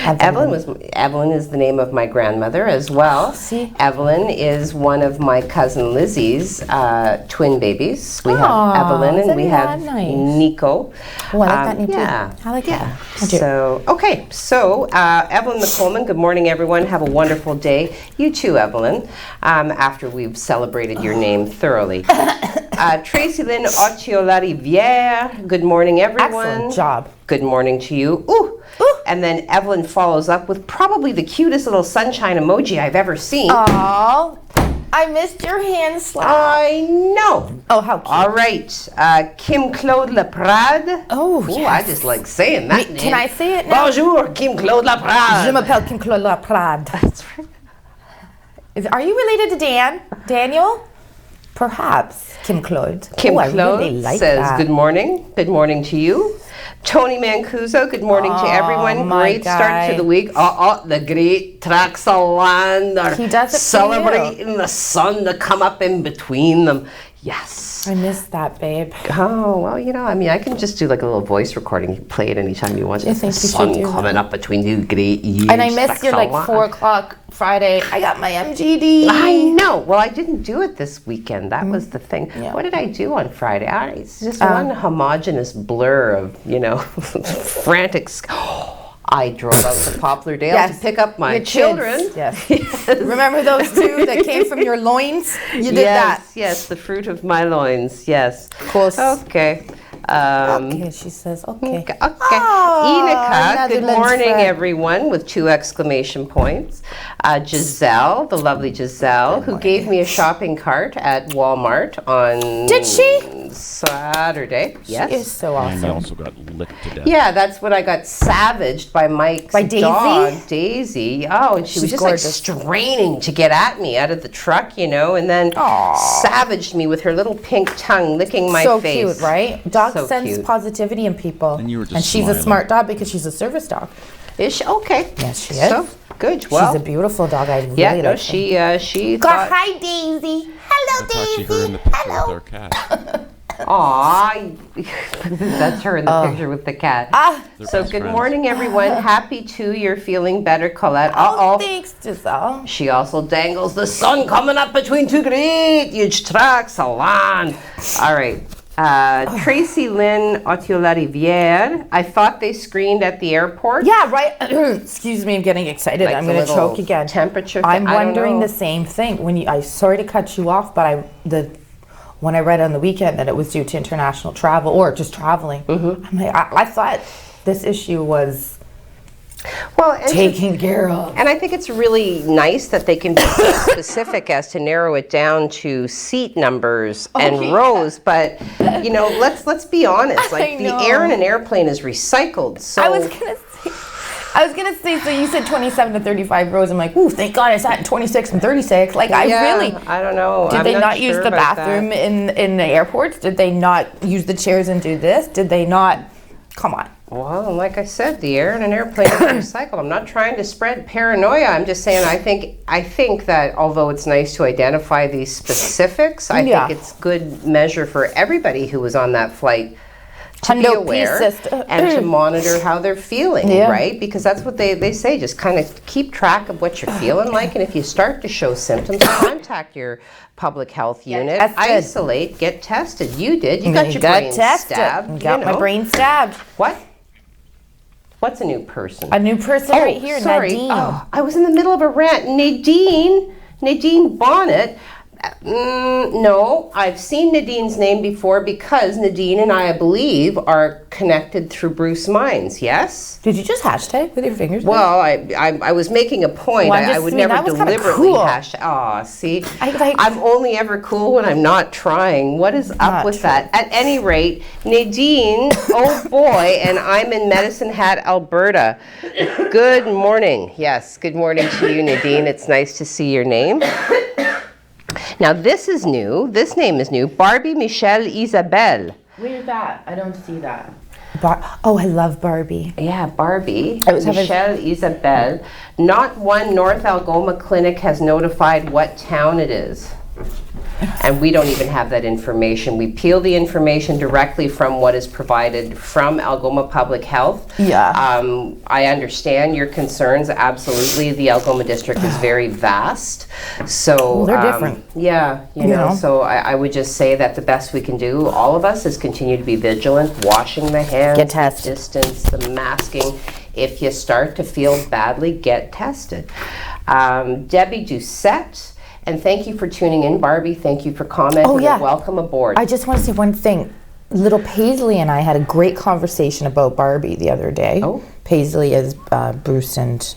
Evelyn is the name of my grandmother as well. See? Evelyn is one of my cousin Lizzie's twin babies. We have Evelyn and we have Nico. Oh, I like that name yeah. too. I like that. So, okay. So, Evelyn McColeman, good morning, everyone. Have a wonderful day. You too, Evelyn, after we've celebrated your name thoroughly. Tracy Lynn Ochiolariviere, good morning, everyone. Excellent job. Good morning to you. Ooh. And then Evelyn follows up with probably the cutest little sunshine emoji I've ever seen. Oh, I missed your hand slap. I know. Oh, how cute. All right. Kim Claude Laprade. Oh, yes. I just like saying that name. Can I say it now? Bonjour, Kim Claude Laprade. Je m'appelle Kim Claude Laprade. That's right. Are you related to Daniel? Perhaps. Kim Claude. Kim Claude really like says, that. good morning. Good morning to you. Tony Mancuso, good morning to everyone. Great start to the week. The great tracts of land are He does it celebrating the sun to come up in between them. Yes. I missed that, babe. Oh, well, I can just do like a little voice recording. You play it anytime you want. I think the you sun should do coming up between you great years. And I missed your 4 o'clock Friday. I got my MGD. I know. Well, I didn't do it this weekend. That was the thing. Yeah. What did I do on Friday? It's just one homogenous blur of, frantic. I drove out to Poplardale to pick up my children. Yes. Remember those two that came from your loins? You did that. Yes, the fruit of my loins. Yes. Of course. Okay. Okay, she says, okay. Okay. Oh, Enica, good Netherlands morning, friend. everyone, with 2 exclamation points. Giselle, the lovely Giselle, who gave me a shopping cart at Walmart on Did she? Saturday. Yes. She is so awesome. And I also got licked to death. Yeah, that's when I got savaged by Mike's Daisy? dog, Daisy. Oh, and she was just gorgeous. like straining to get at me out of the truck, and then savaged me with her little pink tongue licking my so face. So cute, right? Dog So sense cute. positivity in people. And you were just and she's smiling. a smart dog because she's a service dog. Is she? Okay. Yes, she is. So, good. Well, she's a beautiful dog. I really yeah, no, like her. she Go, thought, hi, Daisy. Hello, That's actually Daisy. her in the picture with her cat. aw, that's her in the picture with the cat. They're So best good friends. morning, everyone. Happy you're feeling better, Colette. Oh, thanks, Giselle. She also dangles the sun coming up between 2 great huge tracts of land. All right. Tracy Lynn Otiolariviere. I thought they screened at the airport. Yeah, right. Excuse me, I'm getting excited. Like I'm the going to little choke again. temperature I'm thing? I don't wondering know. the same thing. I'm sorry to cut you off, but when I read on the weekend that it was due to international travel or just traveling, I'm like, I thought this issue was taken care of. And I think it's really nice that they can be so specific as to narrow it down to seat numbers and rows. But let's be honest. Like the air in an airplane is recycled. So I was gonna say. So you said 27 to 35 rows. I'm like, ooh, thank God I sat in 26 and 36. Like I don't know. Did I'm they not use sure the about bathroom that. in the airports? Did they not use the chairs and do this? Did they not? Come on. Well, like I said, the air in an airplane is recycled. I'm not trying to spread paranoia. I'm just saying I think that although it's nice to identify these specifics, I think it's good measure for everybody who was on that flight to be aware and to monitor how they're feeling, right? Because that's what they say. Just kind of keep track of what you're feeling like, and if you start to show symptoms, contact your public health unit, isolate, get tested. You did. You got your brain stabbed. Got my brain stabbed. What? What's a new person? A new person right here, sorry. Nadine. Oh, I was in the middle of a rant. Nadine Bonnet. No, I've seen Nadine's name before because Nadine and I believe, are connected through Bruce Mines. Yes? Did you just hashtag with your fingers? Well, I was making a point. Well, I would never that was kinda deliberately cool. hashtag. Aw, see? I'm only ever cool when I'm not trying. What is up with that? At any rate, Nadine, oh boy, and I'm in Medicine Hat, Alberta. Good morning. Yes, good morning to you, Nadine. It's nice to see your name. Now this is new. This name is new. Barbie Michelle Isabelle. Where's that? I don't see that. I love Barbie. Yeah, Barbie. I was Michelle Isabelle. Not one North Algoma clinic has notified what town it is. and we don't even have that information. We peel the information directly from what is provided from Algoma Public Health. Yeah. I understand your concerns, absolutely. The Algoma district is very vast, so Well, they're different. Yeah, you know, so I would just say that the best we can do, all of us, is continue to be vigilant, washing the hands, Get tested. distance, the masking. If you start to feel badly, get tested. Debbie Doucette, and thank you for tuning in. Barbie, thank you for commenting. Oh, yeah. And welcome aboard. I just want to say one thing. Little Paisley and I had a great conversation about Barbie the other day. Oh. Paisley is Bruce and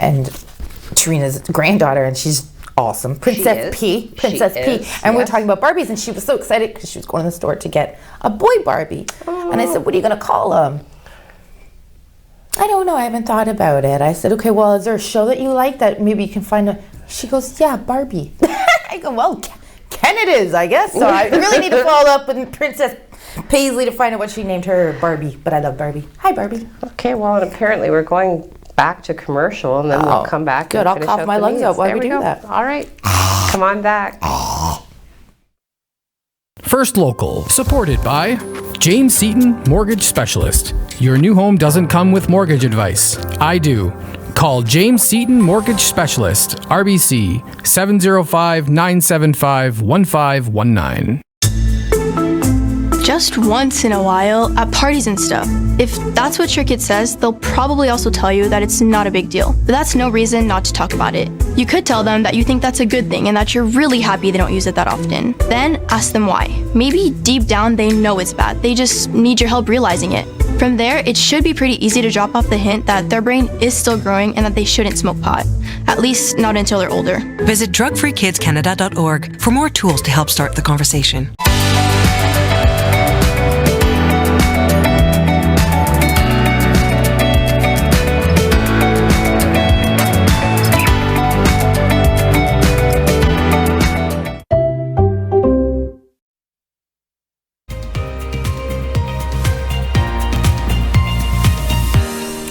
Tarina's granddaughter, and she's awesome. Princess P. Princess P. And we were talking about Barbies, and she was so excited because she was going to the store to get a boy Barbie. Oh. And I said, what are you going to call him? I don't know. I haven't thought about it. I said, okay, well, is there a show that you like that maybe you can find a... She goes, yeah, Barbie. I go, well, Ken it is, I guess. So I really need to follow up with Princess Paisley to find out what she named her Barbie. But I love Barbie. Hi, Barbie. Okay, well, and apparently we're going back to commercial, and then we'll come back. Good, and I'll finish cough out my the lungs news. out while There we do go. that. All right, come on back. First Local, supported by James Seaton, Mortgage Specialist. Your new home doesn't come with mortgage advice. I do. Call James Seaton Mortgage Specialist, RBC 705-975-1519. Just once in a while, at parties and stuff. If that's what your kid says, they'll probably also tell you that it's not a big deal. But that's no reason not to talk about it. You could tell them that you think that's a good thing and that you're really happy they don't use it that often. Then ask them why. Maybe deep down they know it's bad. They just need your help realizing it. From there, it should be pretty easy to drop off the hint that their brain is still growing and that they shouldn't smoke pot. At least not until they're older. Visit drugfreekidscanada.org for more tools to help start the conversation.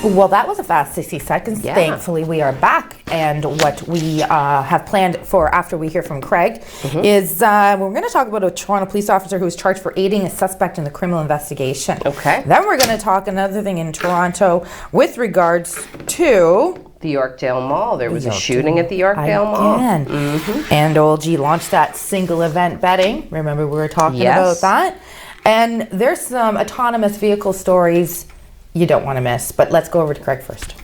Well, that was a fast 60 seconds. Yeah. Thankfully, we are back. And what we have planned for after we hear from Craig is we're going to talk about a Toronto police officer who was charged for aiding a suspect in the criminal investigation. Okay. Then we're going to talk another thing in Toronto with regards to... The Yorkdale Mall. There was a shooting at the Yorkdale Mall. And OLG launched that single event betting. Remember we were talking about that? And there's some autonomous vehicle stories you don't want to miss. But let's go over to Craig first.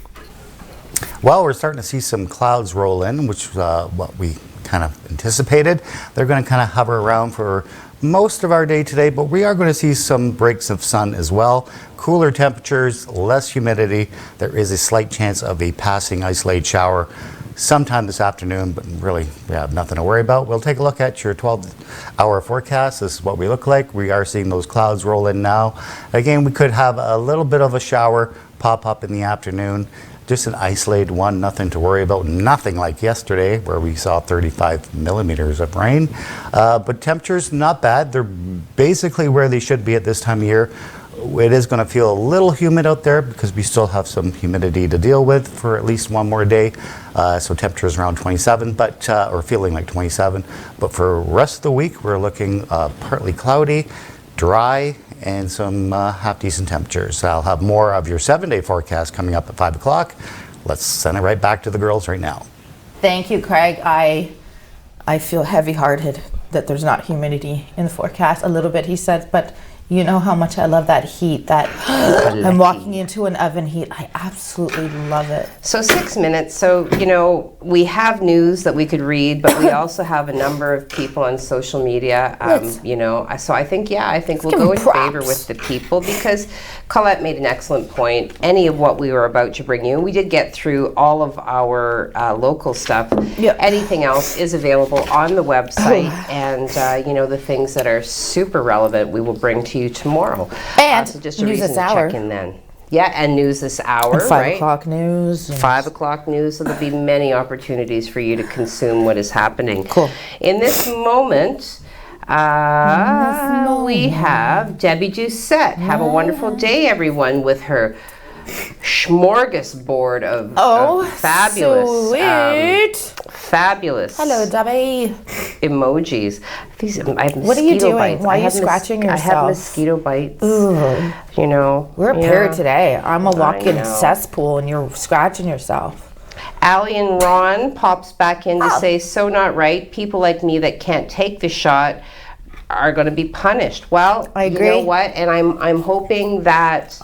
Well, we're starting to see some clouds roll in, which is what we kind of anticipated. They're going to kind of hover around for most of our day today, but we are going to see some breaks of sun as well. Cooler temperatures, less humidity. There is a slight chance of a passing isolated shower sometime this afternoon, but really we have nothing to worry about. We'll take a look at your 12-hour forecast. This is what we look like. We are seeing those clouds roll in now. Again, we could have a little bit of a shower pop up in the afternoon. Just an isolated one, nothing to worry about. Nothing like yesterday where we saw 35 millimeters of rain. But temperatures not bad. They're basically where they should be at this time of year. It is going to feel a little humid out there because we still have some humidity to deal with for at least one more day. So temperatures around 27, but or feeling like 27. But for the rest of the week, we're looking partly cloudy, dry, and some half decent temperatures. I'll have more of your 7-day forecast coming up at 5 o'clock. Let's send it right back to the girls right now. Thank you, Craig. I feel heavy-hearted that there's not humidity in the forecast. A little bit, he said, but you know how much I love that heat, that I'm walking into an oven heat. I absolutely love it. So 6 minutes. So, you know, we have news that we could read, but we also have a number of people on social media, you know. So I think we'll go in favor with the people because Colette made an excellent point. Any of what we were about to bring you, and we did get through all of our local stuff. Yep. Anything else is available on the website, and, you know, the things that are super relevant we will bring to you tomorrow. And so just a news reason this to hour. check in then. Yeah, and news this hour, and 5 right? o'clock news. 5 o'clock news, so there'll be many opportunities for you to consume what is happening. Cool. In this moment, we have Debbie Doucette. Have a wonderful day, everyone, with her smorgasbord of fabulous, fabulous. Hello, Debbie. Emojis. These, I have What are you mosquito doing? bites. Why I are you have scratching I have yourself? mosquito bites. Ooh. You know. We're a pair today. I'm a walk-in know. cesspool and you're scratching yourself. Allie and Ron pops back in to say, so not right. People like me that can't take the shot are going to be punished. Well, I agree. You know what? And I'm hoping that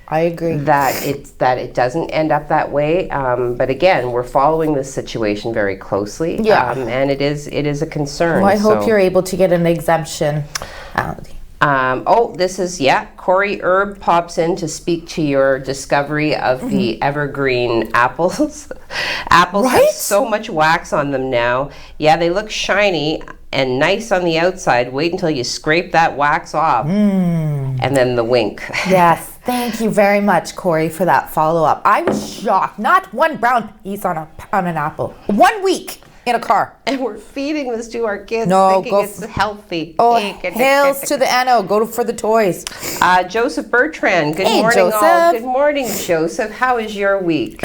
I agree that it doesn't end up that way. But again, we're following this situation very closely. Yeah. And it is a concern. Well, I hope you're able to get an exemption, Allie. This is, Corey Erb pops in to speak to your discovery of the evergreen apples. Apples have so much wax on them now. Yeah, they look shiny and nice on the outside. Wait until you scrape that wax off. And then the wink. Yes, thank you very much, Corey, for that follow-up. I was shocked. Not one brown piece on an apple. 1 week in a car. And we're feeding this to our kids, No, thinking it's healthy. Oh, hails to the NO. Go for the toys. Joseph Bertrand, good Hey, morning all. Joseph. Good morning, Joseph. How is your week?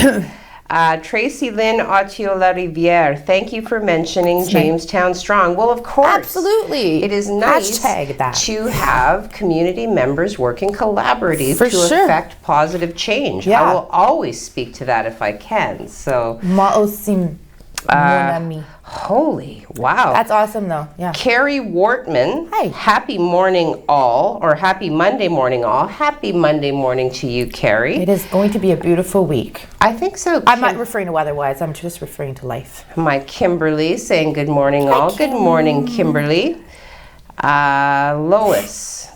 Tracy Lynn Autiola Riviere, thank you for mentioning Jamestown Strong. Well, of course. Absolutely. It is nice to have community members working collaboratively to affect positive change. Yeah. I will always speak to that if I can. So, Ma'osim, mon ami. Holy, wow. That's awesome, though. Yeah. Carrie Wortman, happy morning all, or happy Monday morning all. Happy Monday morning to you, Carrie. It is going to be a beautiful week. I think so. I'm not referring to weather-wise. I'm just referring to life. My Kimberly saying good morning all. Good morning, Kimberly.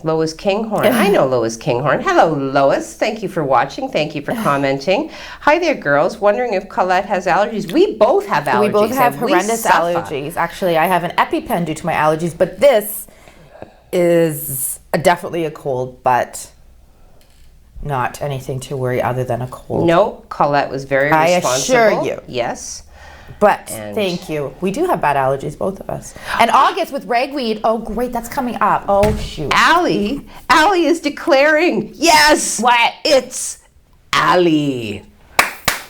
Lois Kinghorn. I know Lois Kinghorn. Hello, Lois. Thank you for watching. Thank you for commenting. Hi there, girls. Wondering if Colette has allergies. We both have allergies. We both have horrendous allergies. Actually, I have an EpiPen due to my allergies, but this is definitely a cold, but not anything to worry other than a cold. No, Colette was very responsible. I assure you. Yes. But thank you. We do have bad allergies, both of us. And August with ragweed. Oh, great. That's coming up. Oh, shoot. Allie is declaring, yes, what? It's Allie.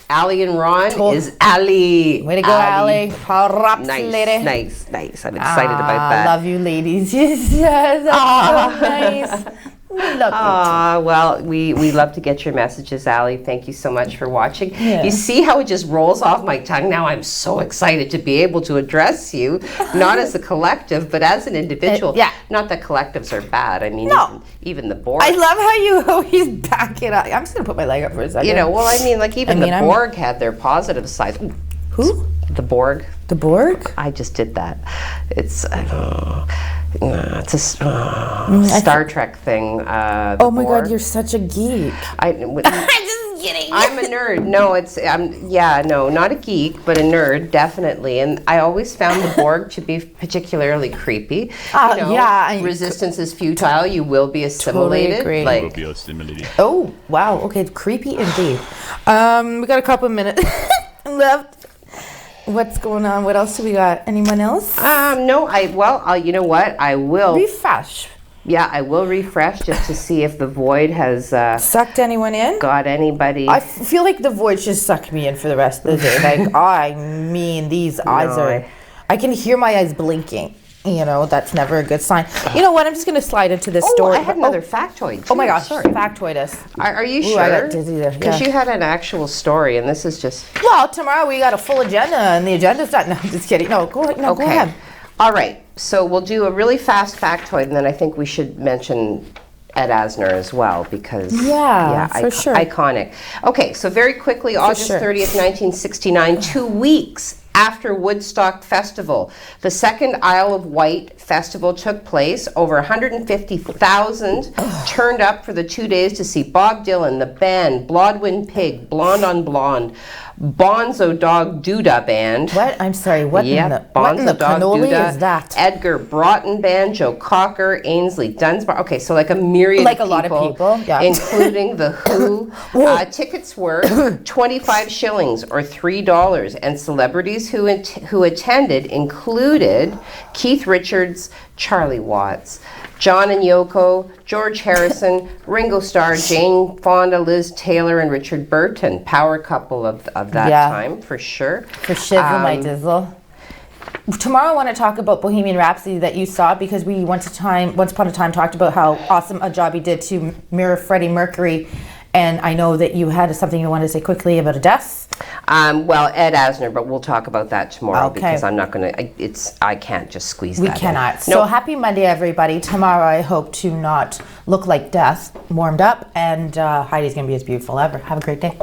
Allie and Ron is Allie. Way to go, Allie. Props, lady. Nice. I'm excited about that. Love you, ladies. Yes, that's so nice. We love you. Well, we love to get your messages, Allie. Thank you so much for watching. Yeah. You see how it just rolls off my tongue? Now I'm so excited to be able to address you, not as a collective, but as an individual. Not that collectives are bad. I mean, even the Borg. I love how you always back it up. I'm just going to put my leg up for a second. You know, well, I mean, like even the Borg had their positive side. Who? The Borg. The Borg? I just did that. It's it's a Star Trek thing. Oh my God, you're such a geek. I'm just kidding. I'm a nerd. No, not a geek, but a nerd, definitely. And I always found the Borg to be particularly creepy. Resistance is futile. You will be assimilated. Totally agree. Will be assimilated. Oh wow. Okay, creepy indeed. We got a couple of minutes left. What's going on? What else do we got? Anyone else? No. You know what? I will refresh. Yeah, I will refresh just to see if the void has sucked anyone in. Got anybody? I feel like the void just sucked me in for the rest of the day. Like I mean, these eyes are. I can hear my eyes blinking. You know, that's never a good sign. You know what? I'm just going to slide into this story. I had another factoid, too. Oh my gosh, factoid us. Are you sure? I got dizzy there. Because you had an actual story, and this is just... Well, tomorrow we got a full agenda, and the agenda's not... No, I'm just kidding. No, go ahead. Go ahead. All right. So we'll do a really fast factoid, and then I think we should mention Ed Asner as well, because... Yeah, for sure. Iconic. Okay, so very quickly, August 30th, 1969, 2 weeks after Woodstock Festival, the second Isle of Wight Festival took place. Over 150,000 turned up for the 2 days to see Bob Dylan, the band, Blodwyn Pig, Blonde on Blonde, Bonzo Dog Doodah Band. What? I'm sorry, what in the cannoli is that? Edgar Broughton Band, Joe Cocker, Ainsley Dunsmore. Okay, so like a myriad like of a people, lot of people, yeah. including The Who. Tickets were 25 shillings or $3, and celebrities who attended included Keith Richards, Charlie Watts, John and Yoko, George Harrison, Ringo Starr, Jane Fonda, Liz Taylor, and Richard Burton. Power couple of that time, for sure. For shizzle my dizzle. tomorrow I want to talk about Bohemian Rhapsody that you saw, because we once upon a time talked about how awesome a job he did to mirror Freddie Mercury, and I know that you had something you wanted to say quickly about a death. Well, Ed Asner, but we'll talk about that tomorrow, Okay. because I'm not going to, I can't just squeeze that We in. cannot. So Nope. happy Monday, everybody. Tomorrow I hope to not look like death, warmed up, and Heidi's going to be as beautiful ever. Have a great day.